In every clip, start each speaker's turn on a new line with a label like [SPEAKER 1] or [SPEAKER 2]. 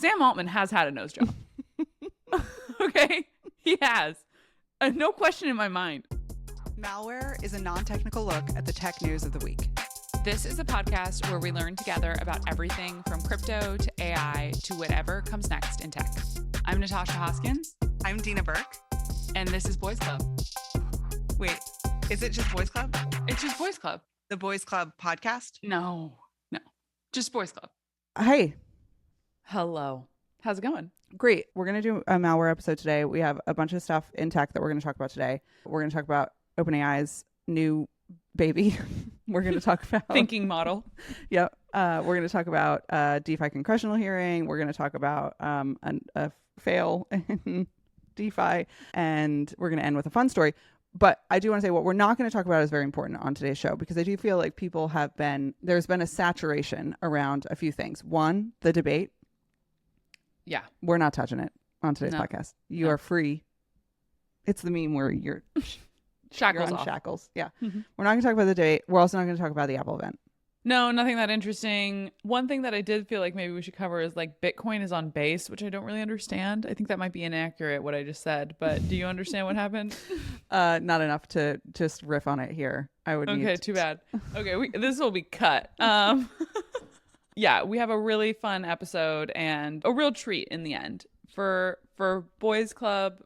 [SPEAKER 1] Sam Altman has had a nose job. Okay? He has. No question in my mind.
[SPEAKER 2] Malware is a non-technical look at the tech news of the week.
[SPEAKER 1] This is a podcast where we learn together about everything from crypto to AI to whatever comes next in tech. I'm Natasha Hoskins.
[SPEAKER 2] I'm Deana Burke.
[SPEAKER 1] And this is Boys Club.
[SPEAKER 2] Wait, is it just Boys Club?
[SPEAKER 1] It's just Boys Club.
[SPEAKER 2] The Boys Club podcast?
[SPEAKER 1] No. Just Boys Club.
[SPEAKER 3] Hey.
[SPEAKER 1] Hello. How's it going?
[SPEAKER 3] Great. We're going to do a malware episode today. We have a bunch of stuff in tech that we're going to talk about today. We're going to talk about OpenAI's new baby. We're going to talk about
[SPEAKER 1] thinking model.
[SPEAKER 3] Yep. We're going to talk about DeFi Congressional hearing. We're going to talk about a fail in DeFi, and we're going to end with a fun story. But I do want to say what we're not going to talk about is very important on today's show, because I do feel like there's been a saturation around a few things. One, the debate.
[SPEAKER 1] Yeah.
[SPEAKER 3] We're not touching it on today's podcast. You are free. It's the meme where you're
[SPEAKER 1] shackles
[SPEAKER 3] on
[SPEAKER 1] off.
[SPEAKER 3] shackles. Yeah.
[SPEAKER 1] Mm-hmm.
[SPEAKER 3] We're not going to talk about the debate. We're also not going to talk about the Apple event.
[SPEAKER 1] No, nothing that interesting. One thing that I did feel like maybe we should cover is like Bitcoin is on base, which I don't really understand. I think that might be inaccurate what I just said, but do you understand what happened?
[SPEAKER 3] Not enough to just riff on it here. I would need
[SPEAKER 1] too bad. Okay, this will be cut. Yeah, we have a really fun episode and a real treat in the end. For Boys Club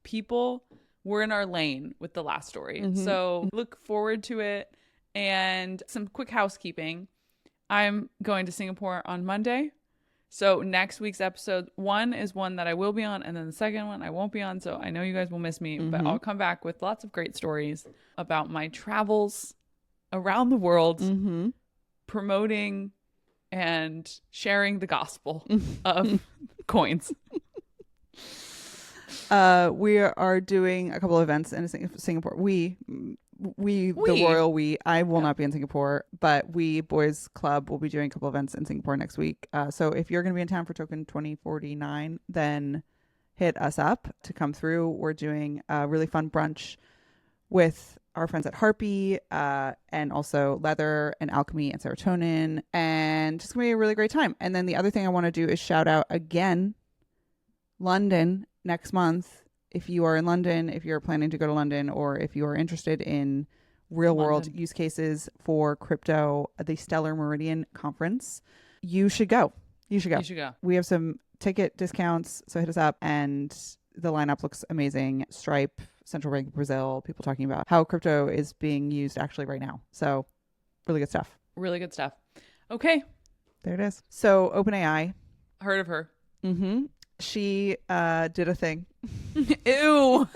[SPEAKER 1] people, we're in our lane with the last story. Mm-hmm. So look forward to it. And some quick housekeeping. I'm going to Singapore on Monday. So next week's episode 1 is one that I will be on. And then the second one I won't be on. So I know you guys will miss me. Mm-hmm. But I'll come back with lots of great stories about my travels around the world, promoting and sharing the gospel of coins.
[SPEAKER 3] We are doing a couple of events in Singapore. The royal we. I will not be in Singapore, but we Boys Club will be doing a couple events in Singapore next week. So if you're going to be in town for Token 2049, then hit us up to come through. We're doing a really fun brunch with our friends at Harpy, and also Leather and Alchemy and Serotonin, and just going to be a really great time. And then the other thing I want to do is shout out again, London next month. If you are in London, if you're planning to go to London, or if you are interested in real world use cases for crypto, the Stellar Meridian Conference, you should go. You should go. We have some ticket discounts, so hit us up. And the lineup looks amazing. Stripe, Central Bank of Brazil, people talking about how crypto is being used actually right now. So really good stuff.
[SPEAKER 1] Really good stuff. Okay.
[SPEAKER 3] There it is. So OpenAI.
[SPEAKER 1] Heard of her.
[SPEAKER 3] Mm-hmm. She did a thing.
[SPEAKER 1] Ew.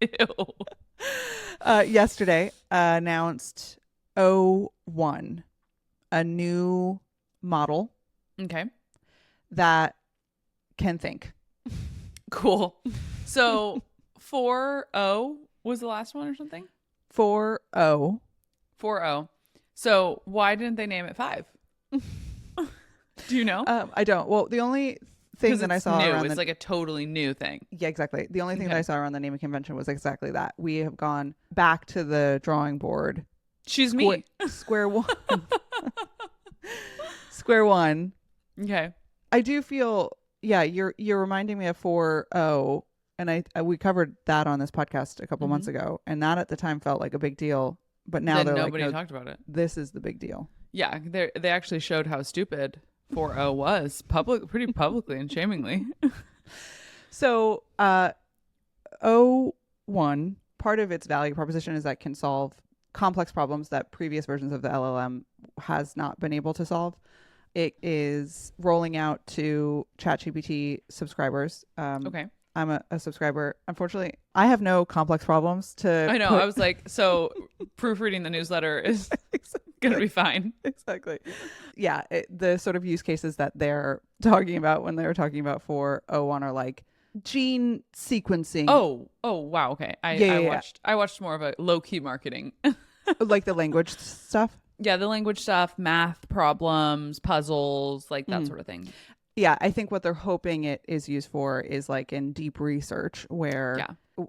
[SPEAKER 1] Ew.
[SPEAKER 3] Yesterday announced O1, a new model.
[SPEAKER 1] Okay.
[SPEAKER 3] That can think.
[SPEAKER 1] Cool. So 4.0 was the last one or something?
[SPEAKER 3] 4.0.
[SPEAKER 1] 4.0. So why didn't they name it 5? Do you know?
[SPEAKER 3] I don't. Well, the only thing that I saw around
[SPEAKER 1] it's like a totally new thing.
[SPEAKER 3] Yeah, exactly. The only thing that I saw around the naming convention was exactly that. We have gone back to the drawing board.
[SPEAKER 1] She's me.
[SPEAKER 3] Square one. Square one.
[SPEAKER 1] Okay.
[SPEAKER 3] I do feel, you're reminding me of 4.0, and we covered that on this podcast a couple months ago, and that at the time felt like a big deal. But now they're
[SPEAKER 1] nobody
[SPEAKER 3] like, no,
[SPEAKER 1] talked about it.
[SPEAKER 3] This is the big deal.
[SPEAKER 1] Yeah, they actually showed how stupid 4.0 was pretty publicly and shamingly.
[SPEAKER 3] So O1, part of its value proposition is that it can solve complex problems that previous versions of the LLM has not been able to solve. It is rolling out to ChatGPT subscribers. Okay. I'm a subscriber. Unfortunately, I have no complex problems to
[SPEAKER 1] I know. I was like, so proofreading the newsletter is going to be fine.
[SPEAKER 3] Exactly. Yeah. The sort of use cases that they're talking about when they're talking about 4.01 are like gene sequencing.
[SPEAKER 1] Oh, wow. Okay. I watched more of a low key marketing.
[SPEAKER 3] Like the language stuff.
[SPEAKER 1] Yeah. The language stuff, math problems, puzzles, like that sort of thing.
[SPEAKER 3] Yeah, I think what they're hoping it is used for is like in deep research, where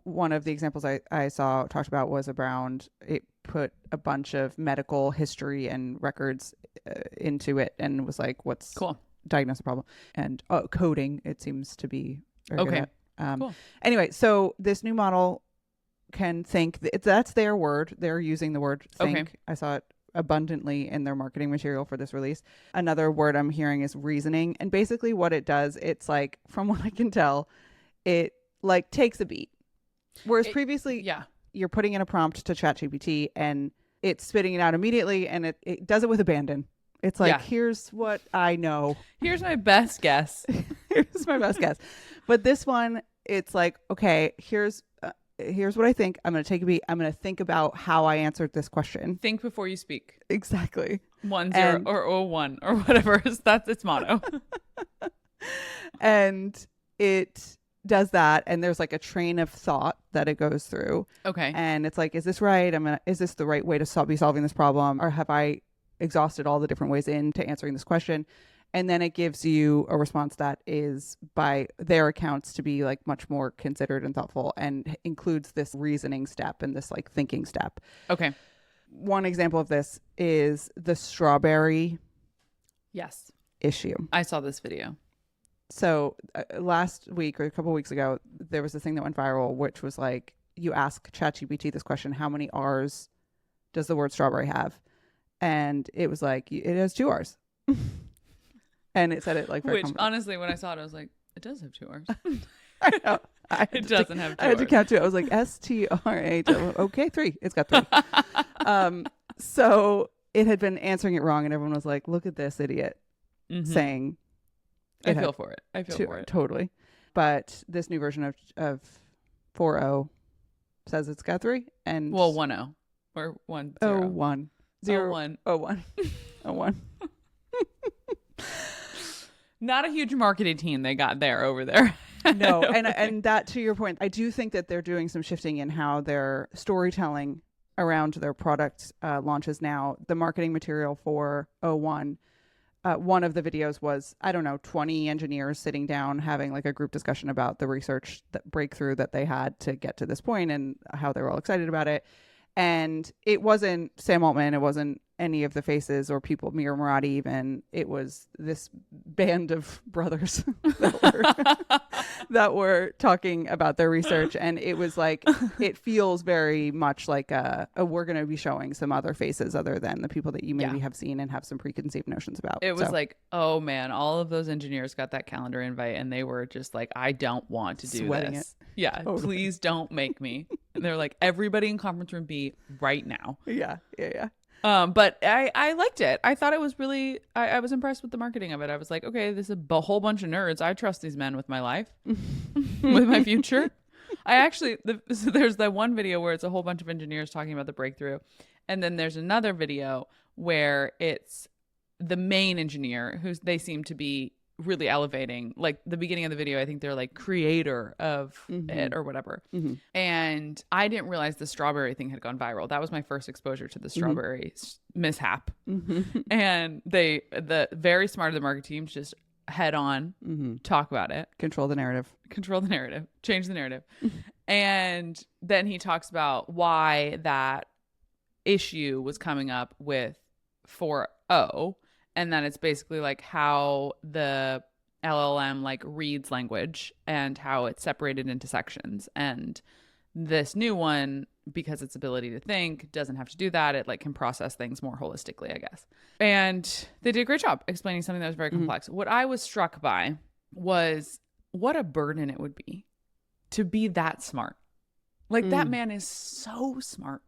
[SPEAKER 3] one of the examples I saw talked about was around it put a bunch of medical history and records into it and was like, what's
[SPEAKER 1] cool.
[SPEAKER 3] diagnose a problem. And coding, it seems to be very good at.
[SPEAKER 1] Cool.
[SPEAKER 3] Anyway, so this new model can think. That's their word. They're using the word think.
[SPEAKER 1] Okay.
[SPEAKER 3] I saw it abundantly in their marketing material for this release. Another word I'm hearing is reasoning. And basically what it does, it's like, from what I can tell, it like takes a beat. Whereas previously, you're putting in a prompt to ChatGPT and it's spitting it out immediately, and it does it with abandon. It's like, here's what I know.
[SPEAKER 1] Here's my best guess.
[SPEAKER 3] Here's my best guess. But this one, it's like, okay, here's what I think. I'm going to take a beat. I'm going to think about how I answered this question.
[SPEAKER 1] Think before you speak.
[SPEAKER 3] Exactly.
[SPEAKER 1] 10 or 1 or whatever. That's its motto.
[SPEAKER 3] And it does that, and there's like a train of thought that it goes through.
[SPEAKER 1] Okay.
[SPEAKER 3] And it's like, is this right? Is this the right way to be solving this problem? Or have I exhausted all the different ways into answering this question? And then it gives you a response that is, by their accounts, to be like much more considered and thoughtful, and includes this reasoning step and this like thinking step.
[SPEAKER 1] Okay.
[SPEAKER 3] One example of this is the strawberry issue.
[SPEAKER 1] I saw this video.
[SPEAKER 3] So last week or a couple of weeks ago, there was this thing that went viral, which was like, you ask ChatGPT this question: how many R's does the word strawberry have? And it was like, it has 2 R's. And it said it like very
[SPEAKER 1] honestly, when I saw it, I was like, it does have 2 R's.
[SPEAKER 3] I know.
[SPEAKER 1] It doesn't have 2 R's.
[SPEAKER 3] I had to count 2. I was like, STRH. Okay, 3. It's got 3. So it had been answering it wrong, and everyone was like, look at this idiot saying.
[SPEAKER 1] I feel for it.
[SPEAKER 3] Totally. But this new version of 4.0 says it's got 3. And
[SPEAKER 1] 1.0 or 1.0.
[SPEAKER 3] 0.1.
[SPEAKER 1] 0.1.
[SPEAKER 3] 0.1. 0.1.
[SPEAKER 1] Not a huge marketing team they got over there.
[SPEAKER 3] No, and that, to your point, I do think that they're doing some shifting in how they're storytelling around their product launches now. The marketing material for 0.1, one of the videos was, 20 engineers sitting down having like a group discussion about the research breakthrough that they had to get to this point and how they were all excited about it. And it wasn't Sam Altman, it wasn't any of the faces or people, Mira Murati even. It was this band of brothers that were talking about their research. And it was like, it feels very much like we're going to be showing some other faces other than the people that you maybe have seen and have some preconceived notions about.
[SPEAKER 1] It was like, oh man, all of those engineers got that calendar invite and they were just like, I don't want to do
[SPEAKER 3] sweating
[SPEAKER 1] this.
[SPEAKER 3] It.
[SPEAKER 1] Yeah, totally. Please don't make me. And they're like, everybody in conference room B right now.
[SPEAKER 3] Yeah.
[SPEAKER 1] But I liked it. I thought it was really, I was impressed with the marketing of it. I was like, okay, this is a whole bunch of nerds. I trust these men with my life, with my future. So there's that one video where it's a whole bunch of engineers talking about the breakthrough. And then there's another video where it's the main engineer they seem to be really elevating. Like the beginning of the video, I think they're like creator of it or whatever. And I didn't realize the strawberry thing had gone viral. That was my first exposure to the strawberry mishap. And the very smart of the market teams just head on talk about it.
[SPEAKER 3] Control the narrative.
[SPEAKER 1] Change the narrative. And then he talks about why that issue was coming up with 4.0. And then it's basically like how the LLM like reads language and how it's separated into sections. And this new one, because its ability to think, doesn't have to do that. It like can process things more holistically, I guess. And they did a great job explaining something that was very complex. What I was struck by was what a burden it would be to be that smart. Like that man is so smart.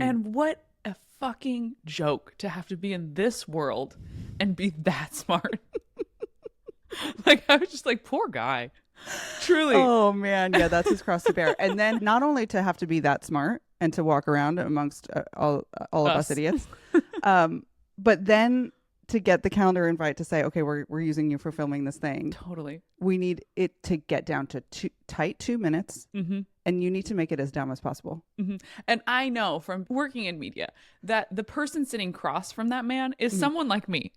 [SPEAKER 1] And what a fucking joke to have to be in this world and be that smart. Like I was just like, poor guy. Truly.
[SPEAKER 3] Oh man, yeah, that's his cross to bear. And then not only to have to be that smart and to walk around amongst all of us idiots, but then to get the calendar invite to say, okay, we're using you for filming this thing.
[SPEAKER 1] Totally.
[SPEAKER 3] We need it to get down to tight 2 minutes. And you need to make it as dumb as possible.
[SPEAKER 1] And I know from working in media that the person sitting across from that man is someone like me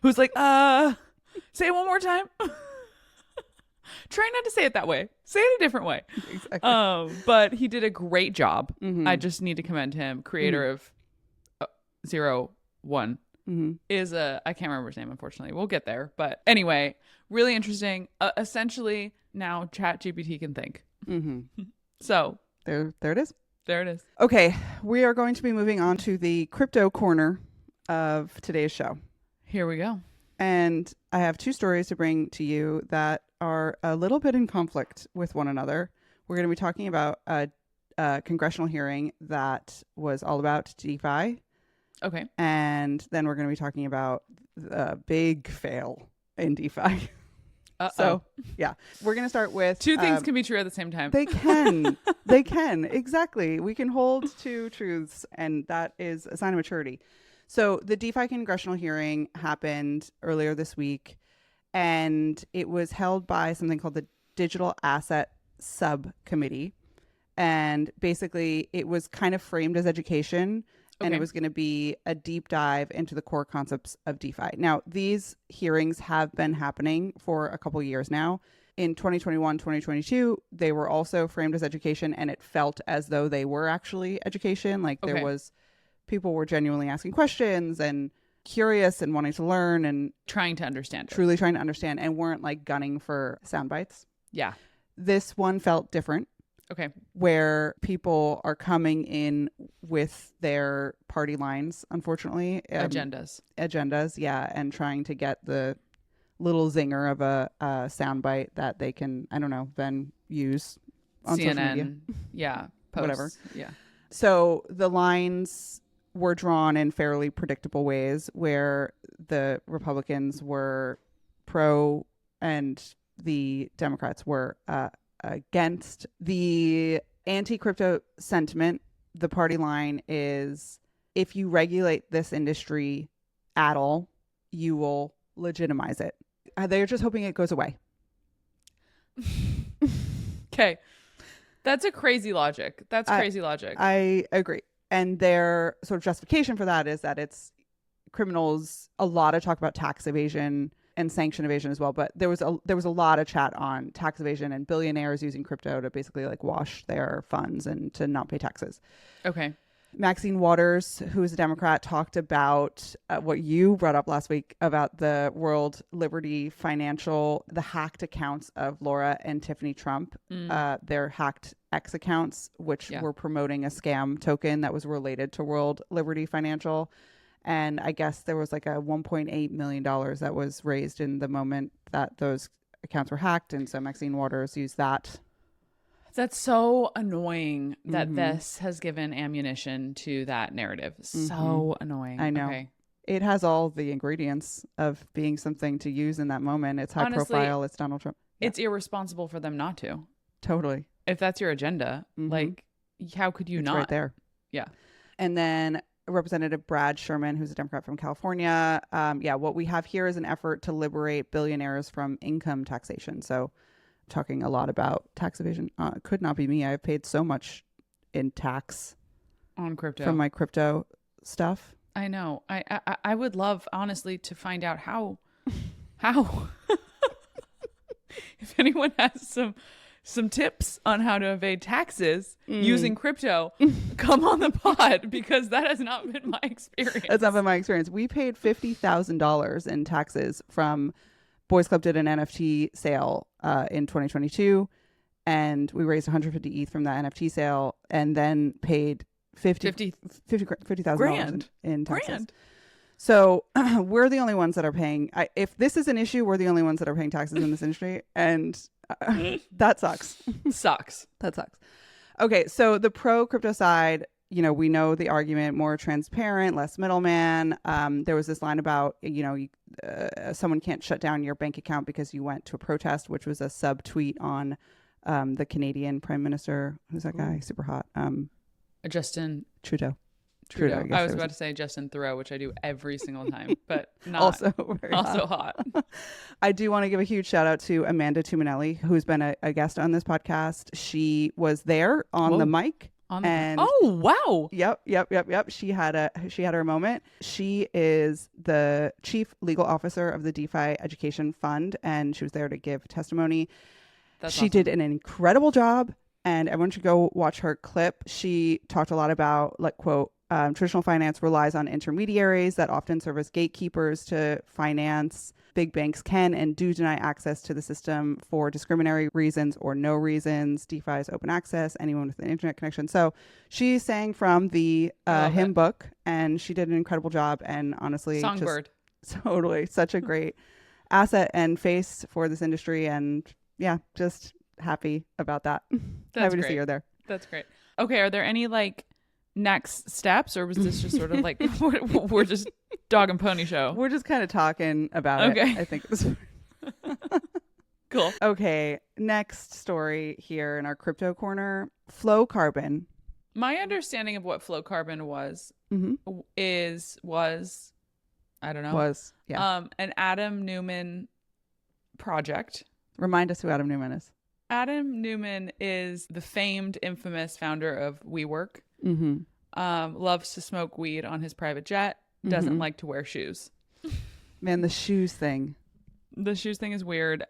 [SPEAKER 1] who's like, say it one more time. Try not to say it that way. Say it a different way.
[SPEAKER 3] Exactly.
[SPEAKER 1] But he did a great job. I just need to commend him, creator of 0.1. is I can't remember his name, unfortunately. We'll get there. But anyway, really interesting. Essentially, now ChatGPT can think. So
[SPEAKER 3] there it is.
[SPEAKER 1] There it is.
[SPEAKER 3] Okay, we are going to be moving on to the crypto corner of today's show.
[SPEAKER 1] Here we go.
[SPEAKER 3] And I have two stories to bring to you that are a little bit in conflict with one another. We're going to be talking about a congressional hearing that was all about DeFi.
[SPEAKER 1] Okay.
[SPEAKER 3] And then we're going to be talking about the big fail in DeFi. So, yeah, we're going to start with...
[SPEAKER 1] Two things can be true at the same time.
[SPEAKER 3] They can. They can. Exactly. We can hold two truths, and that is a sign of maturity. So the DeFi congressional hearing happened earlier this week, and it was held by something called the Digital Asset Subcommittee. And basically, it was kind of framed as education, and it was going to be a deep dive into the core concepts of DeFi. Now, these hearings have been happening for a couple years now. In 2021, 2022, they were also framed as education, and it felt as though they were actually education. Like there was... people were genuinely asking questions and curious and wanting to learn and
[SPEAKER 1] trying to understand
[SPEAKER 3] truly trying to understand, and weren't like gunning for sound bites.
[SPEAKER 1] Yeah.
[SPEAKER 3] This one felt different.
[SPEAKER 1] Okay.
[SPEAKER 3] Where people are coming in with their party lines, unfortunately. Agendas, yeah. And trying to get the little zinger of a soundbite that they can, I don't know, then use on
[SPEAKER 1] CNN,
[SPEAKER 3] social media.
[SPEAKER 1] Yeah. Posts,
[SPEAKER 3] whatever.
[SPEAKER 1] Yeah.
[SPEAKER 3] So the lines were drawn in fairly predictable ways, where the Republicans were pro and the Democrats were against. The anti-crypto sentiment, the party line is, if you regulate this industry at all, you will legitimize it. They're just hoping it goes away.
[SPEAKER 1] Okay. That's a crazy logic. That's crazy logic.
[SPEAKER 3] I agree. And their sort of justification for that is that it's criminals. A lot of talk about tax evasion and sanction evasion as well. But there was a lot of chat on tax evasion and billionaires using crypto to basically like wash their funds and to not pay taxes.
[SPEAKER 1] Okay.
[SPEAKER 3] Maxine Waters, who is a Democrat, talked about what you brought up last week about the World Liberty Financial, the hacked accounts of Laura and Tiffany Trump, their hacked X accounts, which were promoting a scam token that was related to World Liberty Financial. And I guess there was like a $1.8 million that was raised in the moment that those accounts were hacked. And so Maxine Waters used that.
[SPEAKER 1] That's so annoying that this has given ammunition to that narrative. So annoying.
[SPEAKER 3] I know. Okay. It has all the ingredients of being something to use in that moment. It's high profile. It's Donald Trump. Yeah.
[SPEAKER 1] It's irresponsible for them not to.
[SPEAKER 3] Totally.
[SPEAKER 1] If that's your agenda, like, how could you not?
[SPEAKER 3] Right there.
[SPEAKER 1] Yeah.
[SPEAKER 3] And then Representative Brad Sherman, who's a Democrat from California. What we have here is an effort to liberate billionaires from income taxation. So talking a lot about tax evasion. Could not be me. I've paid so much in tax
[SPEAKER 1] on crypto
[SPEAKER 3] from my crypto stuff.
[SPEAKER 1] I know. I would love, honestly, to find out how if anyone has some tips on how to evade taxes using crypto, come on the pod, because that has not been my experience.
[SPEAKER 3] That's not been my experience. We paid $50,000 in taxes from Boys Club did an NFT sale in 2022, and we raised 150 ETH from that NFT sale, and then paid $50,000 in taxes. Grand. So we're the only ones that are paying. If this is an issue, we're the only ones that are paying taxes in this industry, and that sucks. That sucks. Okay, so the pro crypto side, we know the argument: more transparent, less middleman. There was this line about, someone can't shut down your bank account because you went to a protest, which was a sub tweet on the Canadian Prime Minister. Who's that guy? Super hot.
[SPEAKER 1] Justin
[SPEAKER 3] Trudeau.
[SPEAKER 1] I was about to say Justin Thoreau, which I do every single time, but not
[SPEAKER 3] also hot. I do want to give a huge shout out to Amanda Tuminelli, who's been a guest on this podcast. She was there on the mic.
[SPEAKER 1] Oh wow!
[SPEAKER 3] Yep. She had her moment. She is the chief legal officer of the DeFi Education Fund, and she was there to give testimony. She awesome. Did an incredible job, and everyone should go watch her clip. She talked a lot about, like, quote, Traditional finance relies on intermediaries that often serve as gatekeepers to finance. Big banks can and do deny access to the system for discriminatory reasons or no reasons. DeFi is open access, anyone with an internet connection. So she's saying from the hymn book, and she did an incredible job. And honestly,
[SPEAKER 1] Songbird.
[SPEAKER 3] Just totally such a great asset and face for this industry. And yeah, just happy about that. Happy to see her there.
[SPEAKER 1] That's great. Okay, are there any like next steps, or was this just sort of like we're just dog and pony show?
[SPEAKER 3] We're just kind of talking about it. I think it was
[SPEAKER 1] cool.
[SPEAKER 3] Okay, next story here in our crypto corner. FlowCarbon.
[SPEAKER 1] My understanding of what FlowCarbon was I don't know. An Adam Neumann project.
[SPEAKER 3] Remind us who Adam Neumann is.
[SPEAKER 1] Adam Neumann is the famed, infamous founder of WeWork. Loves to smoke weed on his private jet. Doesn't like to wear shoes.
[SPEAKER 3] Man, the shoes thing.
[SPEAKER 1] The shoes thing is weird.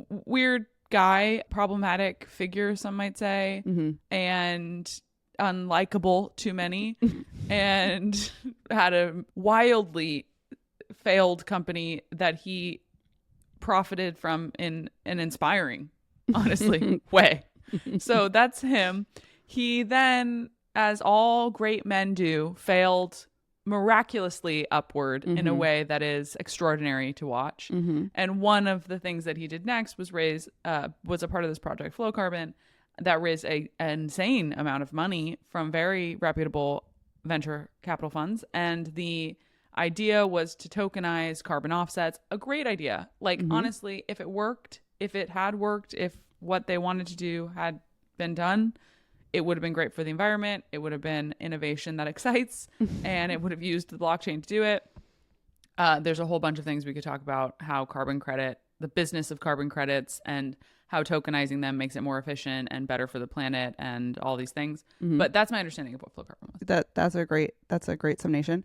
[SPEAKER 1] Weird guy, problematic figure, some might say, and unlikable to many, and had a wildly failed company that he profited from in an inspiring, honestly, way. So that's him. He then, as all great men do, failed miraculously upward in a way that is extraordinary to watch. And one of the things that he did next was was a part of this project, FlowCarbon, that raised an insane amount of money from very reputable venture capital funds. And the idea was to tokenize carbon offsets. A great idea. Like, honestly, if it worked, if it had worked, if what they wanted to do had been done, it would have been great for the environment. It would have been innovation that excites, and it would have used the blockchain to do it. There's a whole bunch of things we could talk about: how carbon credit, the business of carbon credits, and how tokenizing them makes it more efficient and better for the planet, and all these things. But that's my understanding of what FlowCarbon was.
[SPEAKER 3] That's a great summation.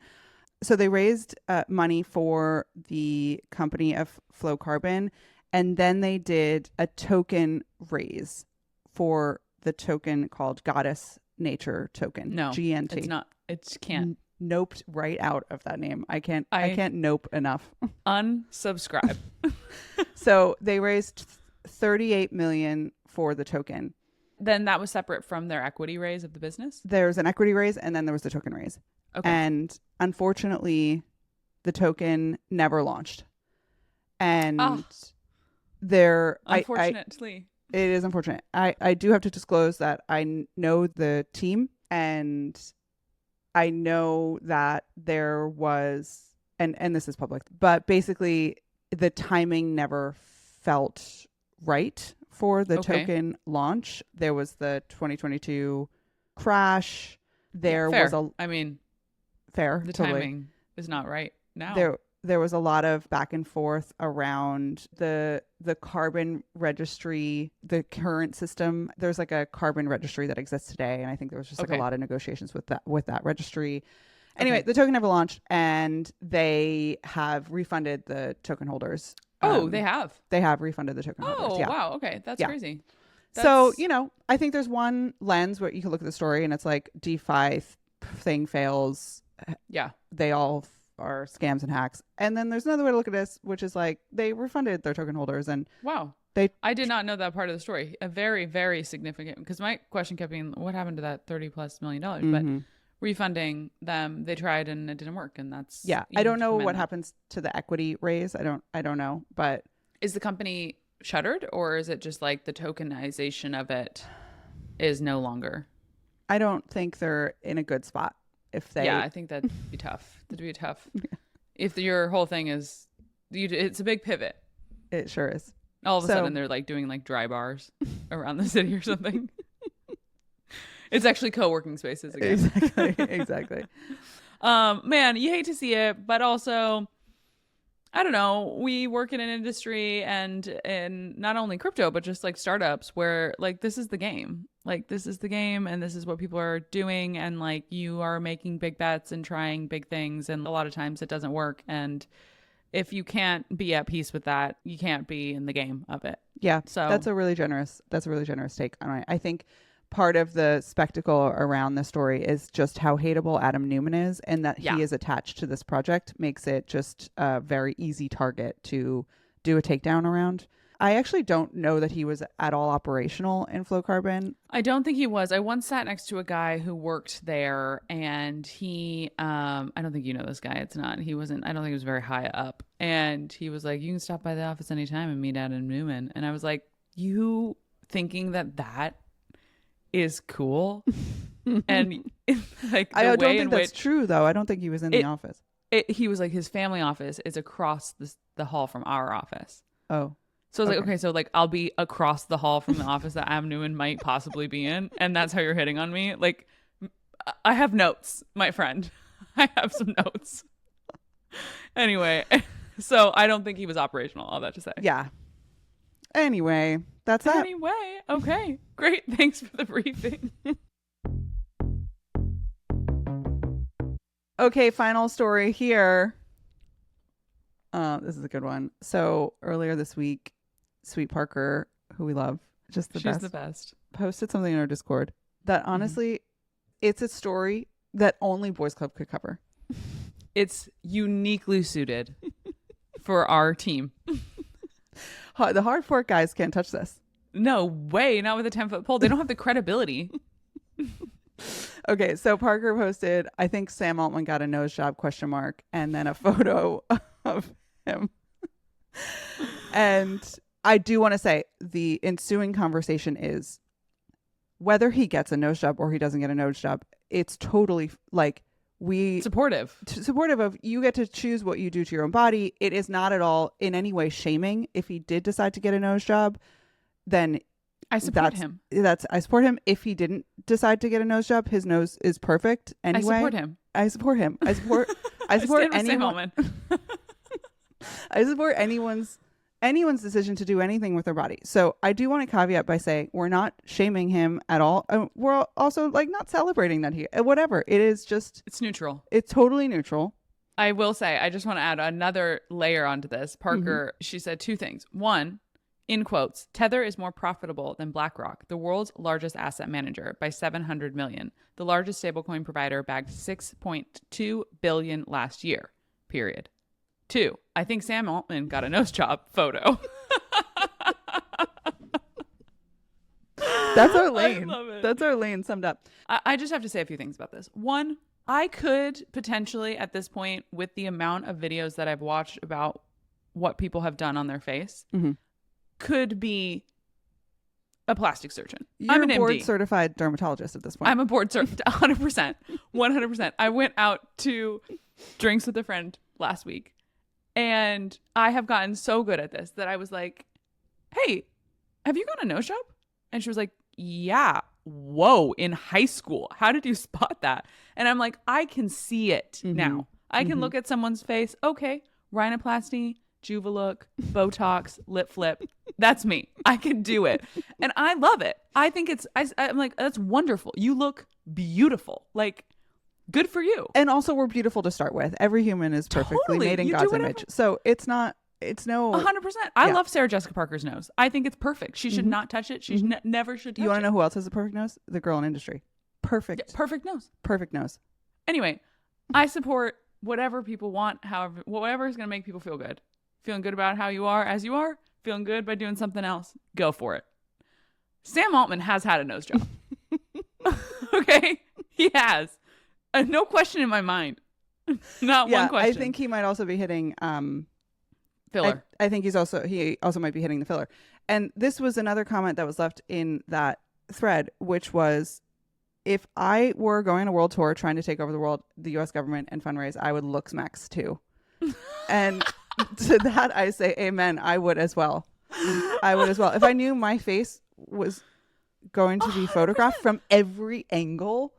[SPEAKER 3] So they raised money for the company of FlowCarbon, and then they did a token raise for the token called Goddess Nature Token.
[SPEAKER 1] No,
[SPEAKER 3] GNT.
[SPEAKER 1] It's not. It can't.
[SPEAKER 3] Noped right out of that name. I can't nope enough.
[SPEAKER 1] Unsubscribe.
[SPEAKER 3] So they raised $38 million for the token.
[SPEAKER 1] Then that was separate from their equity raise of the business?
[SPEAKER 3] There's an equity raise, and then there was the token raise.
[SPEAKER 1] Okay.
[SPEAKER 3] And unfortunately, the token never launched. And
[SPEAKER 1] unfortunately.
[SPEAKER 3] It is unfortunate. I do have to disclose that I know the team, and I know that there was, and this is public, but basically the timing never felt right for the token launch. There was the 2022 crash. There
[SPEAKER 1] fair.
[SPEAKER 3] was fair.
[SPEAKER 1] The
[SPEAKER 3] totally.
[SPEAKER 1] timing is not right now.
[SPEAKER 3] There was a lot of back and forth around the carbon registry, the current system. There's like a carbon registry that exists today, and I think there was just like a lot of negotiations with that registry. Anyway, the token never launched, and they have refunded the token holders.
[SPEAKER 1] They have.
[SPEAKER 3] They have refunded the token holders.
[SPEAKER 1] Oh, wow. Okay, that's crazy.
[SPEAKER 3] So, I think there's one lens where you can look at the story, and it's like DeFi thing fails.
[SPEAKER 1] Yeah,
[SPEAKER 3] they all are scams and hacks. And then there's another way to look at this, which is like they refunded their token holders, and
[SPEAKER 1] wow, I did not know that part of the story. A very, very significant, because my question kept being, what happened to that $30+ million? But refunding them, they tried and it didn't work, and that's
[SPEAKER 3] I don't know what happens to the equity raise. I don't know, but
[SPEAKER 1] is the company shuttered, or is it just like the tokenization of it is no longer?
[SPEAKER 3] I don't think they're in a good spot.
[SPEAKER 1] I think that'd be tough. That'd be tough. If your whole thing is, it's a big pivot.
[SPEAKER 3] It sure is.
[SPEAKER 1] All of a sudden, they're like doing like dry bars around the city or something. It's actually co-working spaces again.
[SPEAKER 3] Exactly.
[SPEAKER 1] Man, you hate to see it, but also, I don't know. We work in an industry and in not only crypto, but just like startups where like this is the game. Like this is the game, and this is what people are doing, and like you are making big bets and trying big things, and a lot of times it doesn't work. And if you can't be at peace with that, you can't be in the game of it.
[SPEAKER 3] Yeah.
[SPEAKER 1] So
[SPEAKER 3] that's a really generous take on it. I think part of the spectacle around the story is just how hateable Adam Newman is, and that he is attached to this project makes it just a very easy target to do a takedown around. I actually don't know that he was at all operational in FlowCarbon.
[SPEAKER 1] I don't think he was. I once sat next to a guy who worked there, and he, I don't think you know this guy. It's not, he wasn't, I don't think he was very high up. And he was like, you can stop by the office anytime and meet Adam Newman. And I was like, you thinking that is cool? And like,
[SPEAKER 3] I don't think that's true, though. I don't think he was in the office.
[SPEAKER 1] He was like, his family office is across the hall from our office.
[SPEAKER 3] Oh.
[SPEAKER 1] So I was like, okay, so like I'll be across the hall from the office that Adam Newman might possibly be in, and that's how you're hitting on me? Like, I have notes, my friend. I have some notes. Anyway, so I don't think he was operational, all that to say.
[SPEAKER 3] Yeah. Anyway, that's that.
[SPEAKER 1] Anyway, okay, great. Thanks for the briefing.
[SPEAKER 3] Okay, final story here. This is a good one. So earlier this week, Sweet Parker, who we love, just the
[SPEAKER 1] She's
[SPEAKER 3] best,
[SPEAKER 1] the best,
[SPEAKER 3] posted something in our Discord that honestly, it's a story that only Boys Club could cover.
[SPEAKER 1] It's uniquely suited for our team.
[SPEAKER 3] The hard fork guys can't touch this.
[SPEAKER 1] No way, not with a 10-foot pole. They don't have the credibility.
[SPEAKER 3] Okay, so Parker posted, I think Sam Altman got a nose job, ? And then a photo of him. And I do want to say the ensuing conversation is whether he gets a nose job or he doesn't get a nose job. It's totally like
[SPEAKER 1] supportive
[SPEAKER 3] of you get to choose what you do to your own body. It is not at all in any way shaming. If he did decide to get a nose job, then
[SPEAKER 1] I support him.
[SPEAKER 3] I support him. If he didn't decide to get a nose job, his nose is perfect anyway.
[SPEAKER 1] I support him.
[SPEAKER 3] I support anyone. I support anyone's decision to do anything with their body. So I do want to caveat by saying we're not shaming him at all. We're also like not celebrating that he whatever. It is just
[SPEAKER 1] it's neutral.
[SPEAKER 3] It's totally neutral.
[SPEAKER 1] I will say, I just want to add another layer onto this. Parker, she said two things. One, in quotes, Tether is more profitable than BlackRock, the world's largest asset manager, by $700 million. The largest stablecoin provider bagged $6.2 billion last year. Period. Two, I think Sam Altman got a nose job photo.
[SPEAKER 3] That's our lane.
[SPEAKER 1] I love it.
[SPEAKER 3] That's our lane summed up.
[SPEAKER 1] I just have to say a few things about this. One, I could potentially at this point, with the amount of videos that I've watched about what people have done on their face, could be a plastic surgeon. I'm an
[SPEAKER 3] board
[SPEAKER 1] MD.
[SPEAKER 3] certified dermatologist at this point.
[SPEAKER 1] I'm a board certified 100%. 100%. I went out to drinks with a friend last week, and I have gotten so good at this that I was like, hey, have you got a nose job? And she was like, yeah. Whoa, in high school. How did you spot that? And I'm like, I can see it now. I can look at someone's face. Okay, rhinoplasty, Juvalook, Botox, lip flip. That's me. I can do it. And I love it. I think I'm like, that's wonderful. You look beautiful. Like, good for you.
[SPEAKER 3] And also we're beautiful to start with. Every human is perfectly made in God's image. So it's no
[SPEAKER 1] 100%. I love Sarah Jessica Parker's nose. I think it's perfect. She should not touch it. She never should touch it.
[SPEAKER 3] You want to know who else has a perfect nose? The girl in industry. Perfect.
[SPEAKER 1] Yeah, perfect nose.
[SPEAKER 3] Perfect nose.
[SPEAKER 1] Anyway, I support whatever people want, however, whatever is going to make people feel good. Feeling good about how you are as you are, feeling good by doing something else, go for it. Sam Altman has had a nose job. Okay? He has. No question in my mind. Not one question.
[SPEAKER 3] I think he might also be hitting
[SPEAKER 1] filler.
[SPEAKER 3] I think he also might be hitting the filler. And this was another comment that was left in that thread, which was, if I were going on a world tour trying to take over the world, the US government, and fundraise, I would look smacks too. And to that I say amen. I would as well. If I knew my face was going to be photographed from every angle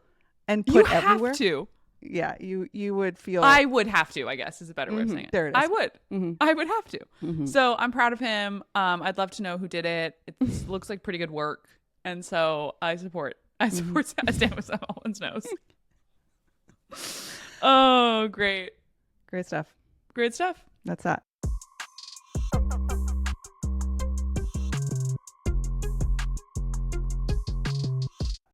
[SPEAKER 3] and put everywhere.
[SPEAKER 1] You have to.
[SPEAKER 3] Yeah, you would feel.
[SPEAKER 1] I would have to, I guess, is a better way of saying it.
[SPEAKER 3] There it is.
[SPEAKER 1] I would. I would have to. So I'm proud of him. I'd love to know who did it. It looks like pretty good work. And so I support Sam Altman's nose. Oh, great.
[SPEAKER 3] Great stuff.
[SPEAKER 1] Great stuff.
[SPEAKER 3] That's that.